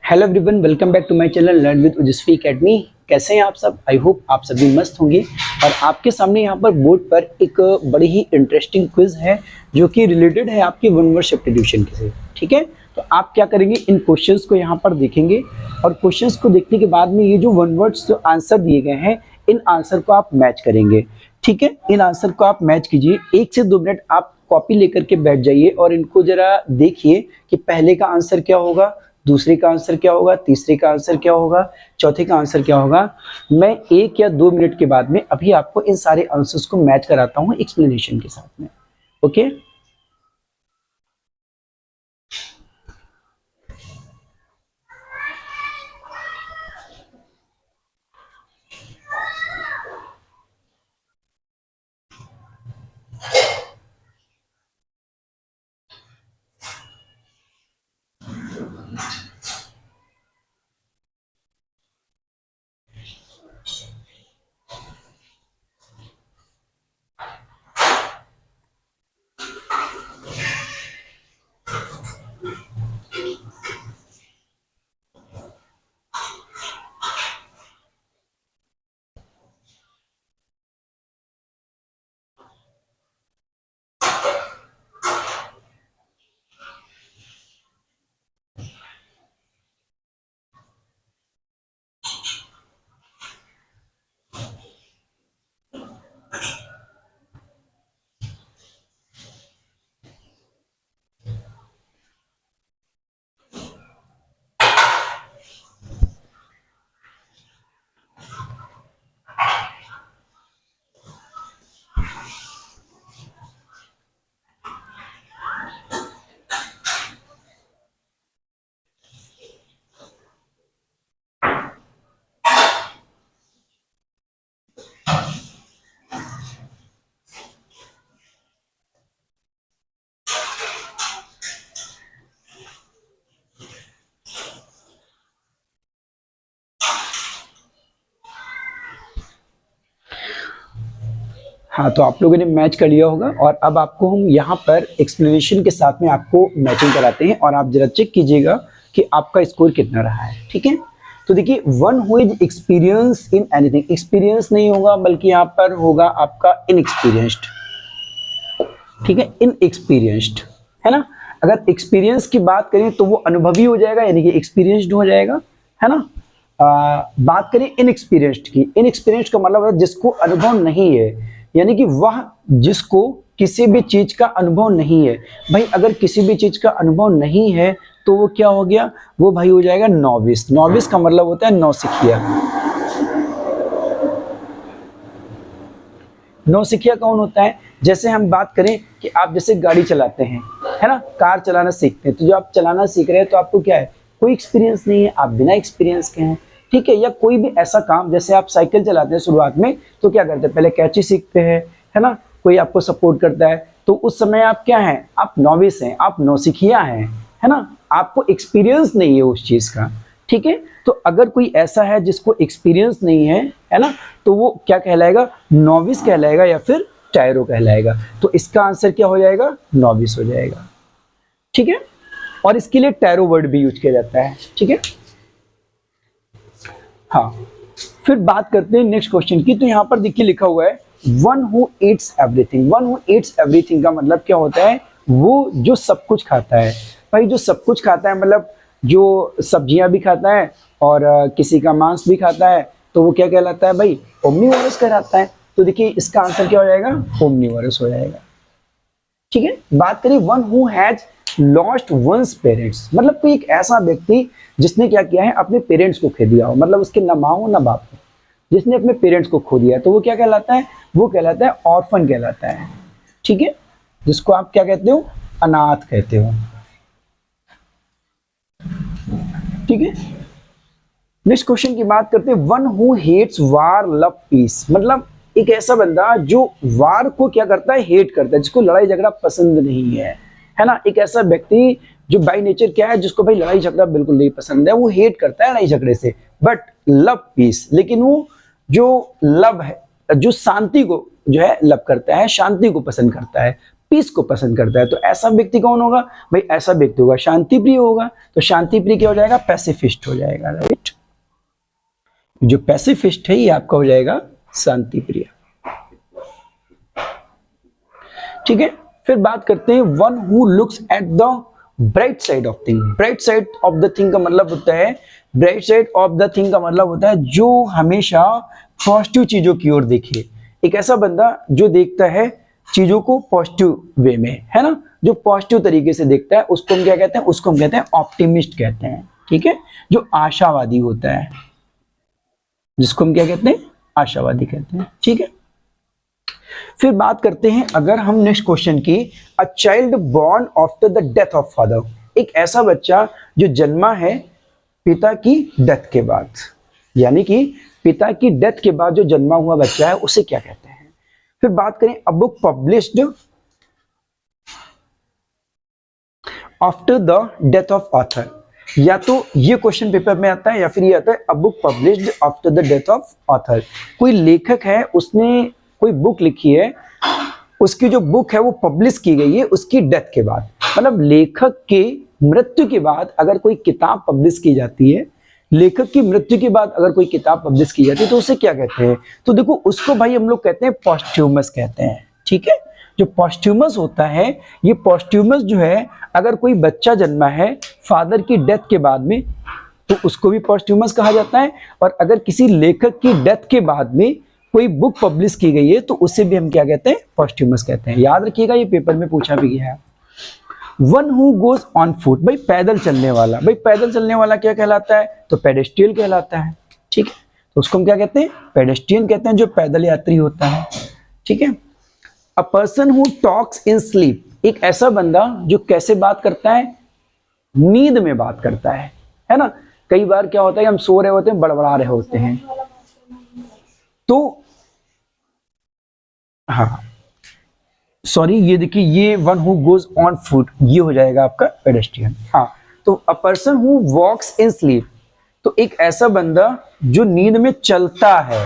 Hello everyone, welcome back to my channel learn with Ojaswi Academy. कैसे हैं आप सब? आई होप आप सभी मस्त होंगे। और आपके सामने यहाँ पर बोर्ड पर एक बड़ी ही इंटरेस्टिंग क्विज है जो कि रिलेटेड है आपकी वन वर्ड सब्स्टिट्यूशन से। ठीक है, तो आप क्या करेंगे, इन क्वेश्चंस को यहाँ पर देखेंगे और क्वेश्चंस को देखने के बाद में ये जो वन वर्ड्स जो आंसर दिए गए हैं, इन आंसर को आप मैच करेंगे। ठीक है, इन आंसर को आप मैच कीजिए। 1 से 2 मिनट आप कॉपी लेकर के बैठ जाइए और इनको जरा देखिए कि पहले का आंसर क्या होगा, दूसरे का आंसर क्या होगा, तीसरे का आंसर क्या होगा, चौथे का आंसर क्या होगा। मैं 1 या 2 मिनट के बाद में अभी आपको इन सारे आंसर्स को मैच कराता हूँ एक्सप्लेनेशन के साथ में। ओके, हाँ, तो आप लोगों ने मैच कर लिया होगा और अब आपको हम यहाँ पर एक्सप्लेनेशन के साथ में आपको मैचिंग कराते हैं और आप जरा चेक कीजिएगा कि आपका स्कोर कितना रहा है। ठीक है, तो देखिए, one who is experience in anything, experience नहीं होगा बल्कि यहाँ पर होगा आपका इनएक्सपीरियंस्ड। ठीक है, इनएक्सपीरियंस्ड है ना। अगर एक्सपीरियंस की बात करें तो वो अनुभवी हो जाएगा, यानी कि एक्सपीरियंस्ड हो जाएगा, है ना। बात करें इनएक्सपीरियंस्ड की, इनएक्सपीरियंस्ड का मतलब है जिसको अनुभव नहीं है, यानी कि वह जिसको किसी भी चीज का अनुभव नहीं है। भाई अगर किसी भी चीज का अनुभव नहीं है तो वो क्या हो गया, वो भाई हो जाएगा नॉविस। नॉविस का मतलब होता है नौसिखिया। नौसिखिया कौन होता है? जैसे हम बात करें कि आप जैसे गाड़ी चलाते हैं, है ना, कार चलाना सीखते हैं, तो जो आप चलाना सीख रहे हैं तो आपको क्या है, कोई एक्सपीरियंस नहीं है, आप बिना एक्सपीरियंस के हैं। ठीक है, या कोई भी ऐसा काम, जैसे आप साइकिल चलाते हैं शुरुआत में तो क्या करते हैं, पहले कैची सीखते हैं, है ना, कोई आपको सपोर्ट करता है, तो उस समय आप क्या हैं, आप नॉविस हैं, आप नौसिखिया हैं, है ना, आपको एक्सपीरियंस नहीं है उस चीज का। ठीक है, तो अगर कोई ऐसा है जिसको एक्सपीरियंस नहीं है ना, तो वो क्या कहलाएगा, नॉविस कहलाएगा या फिर टायरो कहलाएगा। तो इसका आंसर क्या हो जाएगा, नॉविस हो जाएगा। ठीक है, और इसके लिए टैरो वर्ड भी यूज किया जाता है। ठीक है, हाँ, फिर बात करते हैं नेक्स्ट क्वेश्चन की। तो यहाँ पर देखिए लिखा हुआ है one who Yeats everything. One who Yeats everything का मतलब क्या होता है, वो जो सब कुछ खाता है। भाई जो सब कुछ खाता है मतलब जो सब्जियां भी खाता है और किसी का मांस भी खाता है, तो वो क्या कहलाता है भाई, ओमनीवोरस कहलाता है। तो देखिए इसका आंसर क्या हो जाएगा, ओमनीवोरस हो जाएगा। ठीक है, बात करें one who has lost one's parents, मतलब कोई एक ऐसा व्यक्ति जिसने क्या किया है, अपने पेरेंट्स को खो दिया हो, मतलब उसके ना माँ हो ना बाप हो, जिसने अपने पेरेंट्स को खो दिया है, तो वो क्या कहलाता है, वो कहलाता है ऑर्फन कहलाता है। ठीक है, जिसको आप क्या कहते हो, अनाथ कहते हो। ठीक है, नेक्स्ट क्वेश्चन की बात करते हैं one who hates war love peace, मतलब एक ऐसा बंदा जो वार को क्या करता है, हेट करता है, जिसको लड़ाई झगड़ा पसंद नहीं है ना। एक ऐसा व्यक्ति जो बाय नेचर क्या है, जिसको भाई लड़ाई झगड़ा बिल्कुल नहीं पसंद है, वो हेट करता है लड़ाई झगड़े से, बट लव पीस, लेकिन वो जो लव है, जो शांति को जो है लव करता है, शांति को पसंद करता है, पीस को पसंद करता है। तो ऐसा व्यक्ति कौन होगा भाई? ऐसा व्यक्ति होगा शांति प्रिय होगा। तो शांति प्रिय क्या हो जाएगा? पैसिफिस्ट हो जाएगा, राइट। जो पैसिफिस्ट है ये आपका हो जाएगा शांति प्रिय। ठीक है, फिर बात करते हैं one who looks at the bright side of thing. Bright side of the thing का मतलब होता है, bright side of the thing का मतलब होता है जो हमेशा पॉजिटिव चीजों की ओर देखे। एक ऐसा बंदा जो देखता है चीजों को पॉजिटिव वे में, है ना, जो पॉजिटिव तरीके से देखता है, उसको हम क्या कहते हैं? उसको हम कहते हैं ऑप्टिमिस्ट कहते हैं। ठीक है, जो आशावादी होता है, जिसको हम क्या कहते हैं? आशावादी कहते हैं। ठीक है, फिर बात करते हैं अगर हम नेक्स्ट क्वेश्चन की, a child born after the death of father. एक ऐसा बच्चा जो जन्मा है पिता की डेथ के बाद, यानी कि पिता की डेथ के बाद जो जन्मा हुआ बच्चा है उसे क्या कहते हैं? फिर बात करें a book published after the death of author. या तो ये क्वेश्चन पेपर में आता है या फिर ये आता है a book published after the death of author. कोई लेखक है, उसने कोई बुक लिखी है, उसकी जो बुक है वो पब्लिश की गई है उसकी डेथ के बाद, मतलब लेखक के मृत्यु के बाद अगर कोई किताब पब्लिश की जाती है, लेखक की मृत्यु के बाद अगर कोई किताब पब्लिश की जाती है तो उसे क्या कहते हैं? तो देखो उसको भाई हम लोग कहते हैं पोस्ट्यूमस कहते हैं। ठीक है, जो पोस्ट्यूमस होता है, ये पोस्ट्यूमस जो है अगर कोई बच्चा जन्मा है फादर की डेथ के बाद में तो उसको भी पोस्ट्यूमस कहा जाता है। और अगर किसी लेखक की डेथ के बाद में कोई बुक पब्लिश की गई है तो उसे भी हम क्या कहते हैं? पोस्ट्यूमस कहते हैं। याद रखिएगा, ये पेपर में पूछा भी गया है। One who goes on foot, भाई पैदल चलने वाला। भाई पैदल चलने वाला क्या कहलाता है? तो पेडेस्ट्रियन कहलाता है। ठीक है, तो उसको हम क्या कहते हैं? पेडेस्ट्रियन कहते हैं, जो पैदल यात्री होता है। ठीक है, अ person who talks in sleep, एक ऐसा बंदा जो कैसे बात करता है? नींद में बात करता है ना। कई बार क्या होता है, हम सो रहे होते हैं, बड़बड़ा रहे होते हैं, तो हाँ सॉरी, ये देखिए, ये one who goes on foot ये हो जाएगा आपका पेडेस्ट्रियन। हाँ, तो a person who walks in sleep, तो एक ऐसा बंदा जो नींद में चलता है,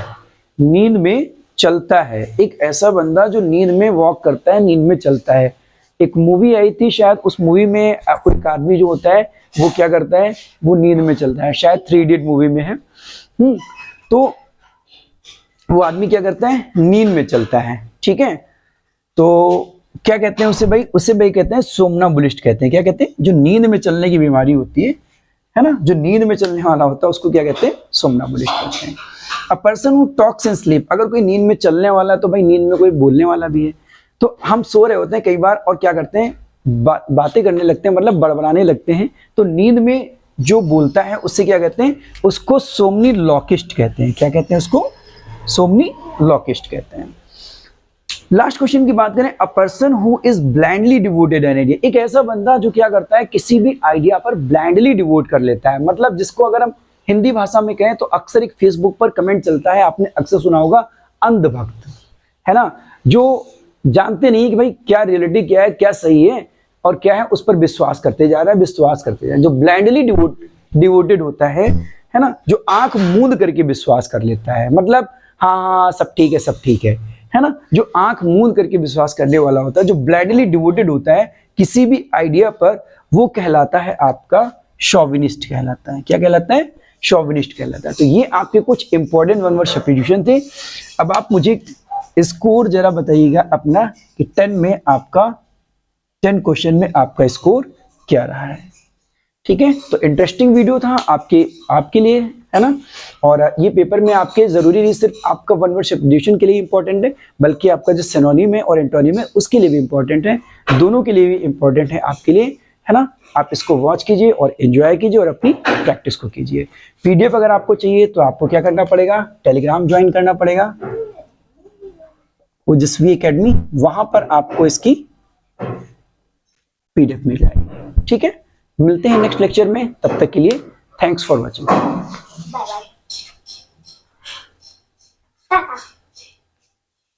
नींद में चलता है। एक ऐसा बंदा जो नींद में वॉक करता है, नींद में चलता है। एक मूवी आई थी शायद, उस मूवी में कोई आदमी जो होता है वो क्या करता है? वो नींद में चलता है, शायद 3 इडियट मूवी में है। तो वो आदमी क्या करता है? नींद में चलता है। ठीक है, तो क्या कहते हैं उसे भाई? उसे भाई कहते हैं सोमनाबुलिस्ट कहते हैं। क्या कहते हैं? जो नींद में चलने की बीमारी होती है ना, जो नींद में चलने वाला होता है उसको क्या कहते हैं? सोमनाबुलिस्ट कहते हैं। अ person who talks in sleep, अगर कोई नींद में चलने वाला है तो भाई नींद में कोई बोलने वाला भी है। तो हम सो रहे होते हैं कई बार और क्या करते हैं? बातें करने लगते हैं, मतलब बड़बड़ाने लगते हैं। तो नींद में जो बोलता है उससे क्या कहते हैं? उसको सोमनीलॉकिस्ट कहते हैं। क्या कहते हैं उसको? सोमनीलॉकिस्ट कहते हैं। लास्ट क्वेश्चन की बात करें, अ person who is blindly devoted an idea, एक ऐसा बंदा जो क्या करता है? किसी भी आइडिया पर ब्लाइंडली डिवोट कर लेता है। मतलब जिसको अगर हम हिंदी भाषा में कहें तो अक्सर एक फेसबुक पर कमेंट चलता है, आपने अक्सर सुना होगा, अंधभक्त, है ना, जो जानते नहीं कि भाई क्या रियलिटी क्या है, क्या सही है और क्या है, उस पर विश्वास करते जा रहा है, विश्वास करते जा रहा है। जो ब्लाइंडली डिवोटेड होता है ना, जो आंख मूंद करके विश्वास कर लेता है, मतलब हाँ सब ठीक है, सब ठीक है ना, जो आंख मूंद करके विश्वास करने वाला होता है, जो ब्लाइंडली डिवोटेड होता है किसी भी आइडिया पर, वो कहलाता है आपका शॉविनिस्ट कहलाता है। क्या कहलाता है? शॉविनिस्ट कहलाता है। तो ये आपके कुछ इंपॉर्टेंट वन वर्ड सब्स्टिट्यूशन थे। अब आप मुझे स्कोर जरा बताइएगा अपना कि 10 में आपका 10 क्वेश्चन में आपका स्कोर क्या रहा है। ठीक है, तो इंटरेस्टिंग वीडियो था आपके लिए, है ना। और ये पेपर में आपके जरूरी नहीं सिर्फ आपका वन वर्ड सब्स्टिट्यूशन के लिए इंपॉर्टेंट है, बल्कि आपका जो सिनोनिम है और एंटोनिम है उसके लिए भी इंपॉर्टेंट है, दोनों के लिए भी इंपॉर्टेंट है आपके लिए, है ना। आप इसको वॉच कीजिए और एंजॉय कीजिए और अपनी प्रैक्टिस को कीजिए। पीडीएफ अगर आपको चाहिए तो आपको क्या करना पड़ेगा? टेलीग्राम ज्वाइन करना पड़ेगा, ओजस्वी एकेडमी, वहां पर आपको इसकी पीडीएफ मिल जाएगी। ठीक है, मिलते हैं नेक्स्ट लेक्चर में, तब तक के लिए थैंक्स फॉर वॉचिंग।